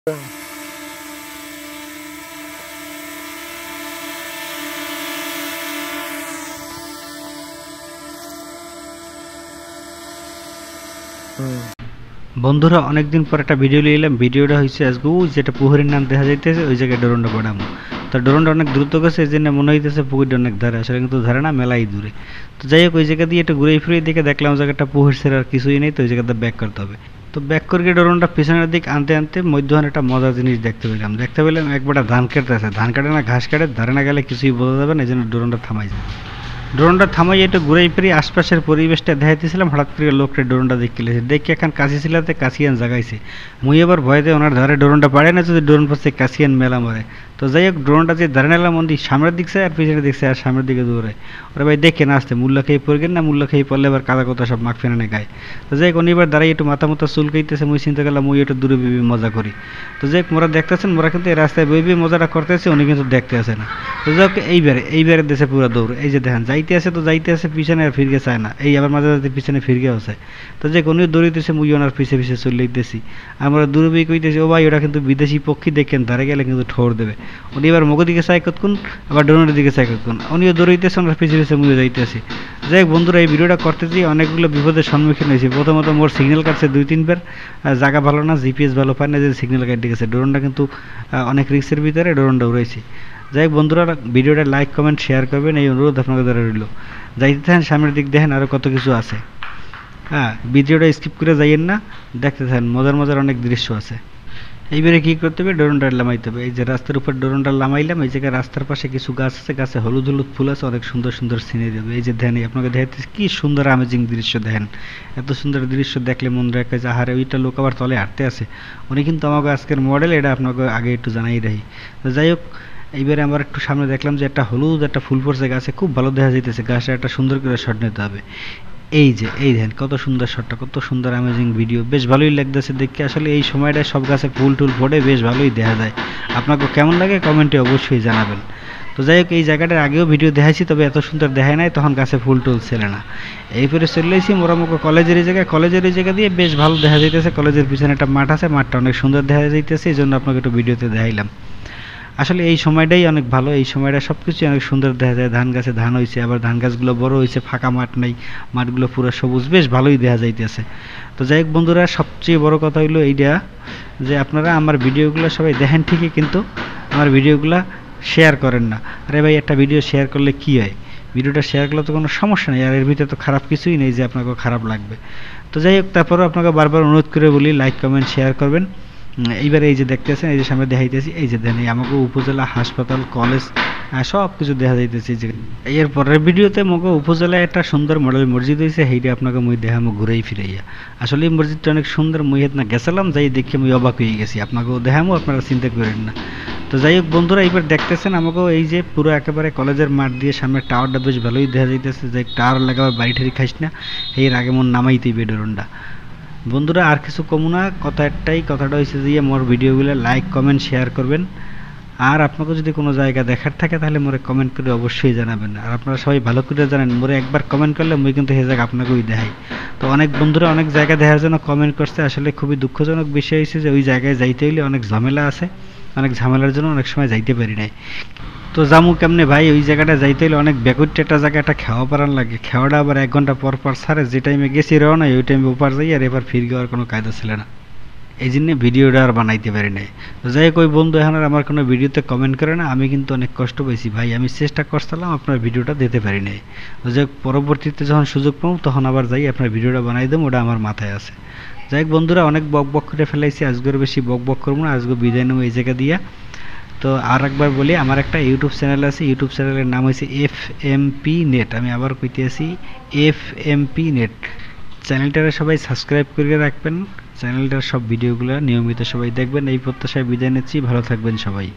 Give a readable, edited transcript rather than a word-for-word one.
বন্ধুরা অনেকদিন পর একটা ভিডিও নিয়ে এলাম। ভিডিওটা হয়েছে আজকে যেটা পুকুরের নাম দেখা যাইতেছে ওই জায়গায় ড্রোনটা পড়ামো। তো ড্রোনটা অনেক দ্রুত গেছে, এই জন্য মনে হইতেছে পুকুরটা অনেক ধারে, আসলে কিন্তু ধারে না, মেলাই দূরে। তো যাই হোক, ওই জায়গা দিয়ে একটু ঘুরে ফিরে দেখে দেখলাম জায়গাটা পুকুর ছেড়ে আর কিছুই নেই, তো ওই জায়গাটা ব্যাক করতে হবে। তো ব্যাক করে ড্রোনটা পিছনের দিক আনতে আনতে মধ্যখানে একটা মজার জিনিস দেখতে পেলাম একবারটা ধান কাটতে আছে, ধান কাটে না ঘাস কাটে, ধারে না গেলে কিছুই বোঝা যাবে না, এই জন্য ড্রোনটা থামাই একটু ঘুরে ফিরে আশপাশের পরিবেশটা দেখাইতেছিলাম। হঠাৎ করে লোকটা ড্রোনটা দেখে এখন কাশি ছিলাতে কাশিয়ান জাগাইছে। মুই এবার ভয়তে ওনার ধারে ড্রোনটা পাড়ে না, যদি ড্রোন পড়ছে কাশিয়ান মেলা মারে। তো যাই হোক, ড্রোনটা যে ধারে নিলাম মন্দির সামনের দিকছে আর পিছনে দিকছে আর সামনের দিকে দৌড়ায়। ওরা ভাই দেখে না আসতে মূল্য খেয়ে পড়বেন না, মূল্য খেয়ে পড়লে এবার কাদা কথা সব মাখ ফেরানে গায়ে। তো যাই হোক, উনি এবার দাঁড়াই একটু মাথা মতো চুলকাইতেছে, মুই চিন্তা করলাম মুই একটু দূরে বেবি মজা করি। তো যাই হোক, মোরা দেখতেছেন মোরা কিন্তু এই রাস্তায় বেবি মজাটা করতেছে, উনি কিন্তু দেখতে আসে না। তো যাই হোক, এইবারে দেশে পুরো দৌড়, এই যে দেখেন যাইতে আছে, তো যাইতে আছে পিছনে আর ফিরগে চায় না, এই আবার মাঝে মাঝে পিছনে ফিরগে আছে। তো যে উনিও দৌড়িতেছে, মুই ওনার পিছে পিছে চলে দিতেছি। আমরা দূরবী কইতেছি, ও ভাই ওটা কিন্তু বিদেশি পক্ষী, দেখেন ধারে গেলে কিন্তু ঠোর দেবে। উনি এবার মগো দিকে চাই কতক্ষণ, আবার ড্রোনের দিকে চাই কতক্ষণ, উনিও দৌড়াইতেছে, ওনার পিছে পিছে মুইও যাইতেছি। যাই হোক বন্ধুরা, এই ভিডিওটা করতে যেয়ে অনেকগুলো বিপদের সম্মুখীন হয়েছি। প্রথমত মোর সিগন্যাল কাটছে 2-3 বার, জায়গা ভালো না, জিপিএস ভালো পায় না, যে সিগন্যাল কাটতে গেছে। ড্রোনটা কিন্তু অনেক রিস্কের ভিতরে ড্রোনটা উড়াইছি। যাই হোক বন্ধুরা, ভিডিওটা লাইক কমেন্ট শেয়ার করবেন, এই অনুরোধ আপনাদের দ্বারা রইল। যাইতে থাকেন, সামনের দিক দেখেন আরও কত কিছু আছে। হ্যাঁ, ভিডিওটা স্কিপ করে যাইয়েন না, দেখতে থাকেন, মজার মজার অনেক দৃশ্য আছে। এইবারে কী করতে হবে, ড্রোনটা লামাইতে হবে। এই যে রাস্তার উপর ড্রোনটা লামাইলাম, এই জায়গায় রাস্তার পাশে কিছু গাছ আছে, গাছে হলুদ হলুদ ফুল আছে, অনেক সুন্দর সুন্দর সিনারি হবে। এই যে দেখেন, আপনাকে দেখাতে কি সুন্দর আমেজিং দৃশ্য দেখেন। এত সুন্দর দৃশ্য দেখলে মন রাখে যে আহারে, ওইটা লোক আবার তলে হাঁটতে আছে। উনি কিন্তু আমাকে আজকের মডেল, এটা আপনাকে আগে একটু জানাই রাখি। তো যাই হোক, এইবারে আমার একটু সামনে দেখলাম যে একটা হলুদ একটা ফুল পড়ছে গাছে, খুব ভালো দেখা যাইতেছে। গাছটা একটা সুন্দর করে শট নিতে হবে। এই যে এই দেখেন কত সুন্দর শটটা, কত সুন্দর অ্যামেজিং ভিডিও, বেশ ভালোই লাগতেছে দেখতে। আসলে এই সময়টায় সব গাছে ফুল টুল ফোটে, বেশ ভালোই দেখা যায়। আপনাকে কেমন লাগে কমেন্টে অবশ্যই জানাবেন। তো যাই হোক, এই জায়গাটার আগেও ভিডিও দেখাইছি, তবে এত সুন্দর দেখায় নাই, তখন গাছে ফুল টুল ছিল না। এইপরে চলে এসেছি মোরামুখ কলেজের এই জায়গা দিয়ে বেশ ভালো দেখা যাইতেছে। কলেজের পিছনে একটা মাঠ আছে, মাঠটা অনেক সুন্দর দেখা যাইতেছে, এই জন্য আপনাকে একটু ভিডিওতে দেখাইলাম। আসলে এই সময়টাই অনেক ভালো, এই সময়টা সব কিছুই অনেক সুন্দর দেখা যায়। ধান গাছে ধান হয়েছে, আবার ধান গাছগুলো বড় হয়েছে, ফাঁকা মাঠ নেই, মাঠগুলো পুরো সবুজ, বেশ ভালোই দেখা যাইতেছে। তো যাই হোক বন্ধুরা, সবচেয়ে বড় কথা হইলো এইটা যে আপনারা আমার ভিডিওগুলো সবাই দেখেন ঠিকই, কিন্তু আমার ভিডিওগুলো শেয়ার করেন না। আরে ভাই, একটা ভিডিও শেয়ার করলে কি হয়, ভিডিওটা শেয়ার করলে তো কোনো সমস্যা নেই, আর এর ভিতরে তো খারাপ কিছুই নেই যে আপনাকে খারাপ লাগবে। তো যাই হোক, তারপরেও আপনাকে বারবার অনুরোধ করে বলি, লাইক কমেন্ট শেয়ার করবেন। এইবারে এই যে দেখতেছেন, এই যে সামনে দেখাইতেছি, এই যে দেন আমাকে উপজেলা হাসপাতাল কলেজ সব কিছু দেখা যাইতেছে। যে এর পরের ভিডিওতে মগে উপজেলায় একটা সুন্দর মডেল মসজিদ হয়েছে, সেইটা আপনাকে মুই দেখামো ঘুরেই ফিরাইয়া। আসলে এই মসজিদটা অনেক সুন্দর, মুই না গেছিলাম, যাই দেখে মুই অবাক হয়ে গেছি, আপনাকেও দেখামো, আপনারা চিন্তা করেন না। তো যাই হোক বন্ধুরা, এইবার দেখতেছেন আমাকেও এই যে পুরো একেবারে কলেজের মাঠ দিয়ে সামনে টাওয়ারটা বেশ ভালোই দেখা যাইতেছে। যে টাওয়ার লাগাবার বাড়ি ঠাড়ি খাইস না, এর আগে মন নামাইতেই বেডরনটা। বন্ধুরা আর কিছু কমু না, কথা একটাই, কথাটা হয়েছে যে মোর ভিডিওগুলো লাইক কমেন্ট শেয়ার করবেন। আর আপনাকে যদি কোনো জায়গা দেখার থাকে তাহলে মোরে কমেন্ট করে অবশ্যই জানাবেন। আর আপনারা সবাই ভালো করে জানেন, মোরে একবার কমেন্ট করলে মুই কিন্তু সেই জায়গা আপনাকেই দেখাই। তো অনেক বন্ধুরা অনেক জায়গা দেখার জন্য কমেন্ট করছে, আসলে খুবই দুঃখজনক বিষয় হয়েছে যে ওই জায়গায় যাইতে হইলে অনেক ঝামেলা আছে, অনেক ঝামেলার জন্য অনেক সময় যাইতে পারি নাই। তো জামু কেমনে ভাই, ওই জায়গাটা যাইতে হলে অনেক ব্যাকুট একটা জায়গা, একটা খাওয়া পারান লাগে, খাওয়াটা আবার 1 ঘন্টা পর পর ছাড়ে। যে টাইমে গেছি রওনা, ওই টাইমে ওপার যাই, আর এবার ফির যাওয়ার কোনো কায়দা ছিল না, এই জন্য ভিডিওটা আর বানাইতে পারি নাই। তো যাই হোক, ওই বন্ধু এখন আর আমার কোনো ভিডিওতে কমেন্ট করে না, আমি কিন্তু অনেক কষ্ট পেয়েছি ভাই, আমি চেষ্টা করছিলাম আপনার ভিডিওটা দিতে পারি নাই। তো যাই হোক, পরবর্তীতে যখন সুযোগ পাবো তখন আবার যাই আপনার ভিডিওটা বানাই দেবো, ওটা আমার মাথায় আছে। যাই হোক বন্ধুরা, অনেক বক বক করে ফেলাইছি, আজকের বেশি বক বক করবো না, আজকে বিদায় নেবো এই জায়গা দিয়া। তো আর একবার বলি, আমার একটা ইউটিউব চ্যানেল আছে, ইউটিউব চ্যানেলের নাম হয়েছে FMP নেট। আমি আবার কইতে আছি, FMP নেট। চ্যানেলটারে সবাই সাবস্ক্রাইব করে রাখবেন, চ্যানেলটার সব ভিডিওগুলো নিয়মিত সবাই দেখবেন। এই প্রত্যাশায় বিদায় নিচ্ছি, ভালো থাকবেন সবাই।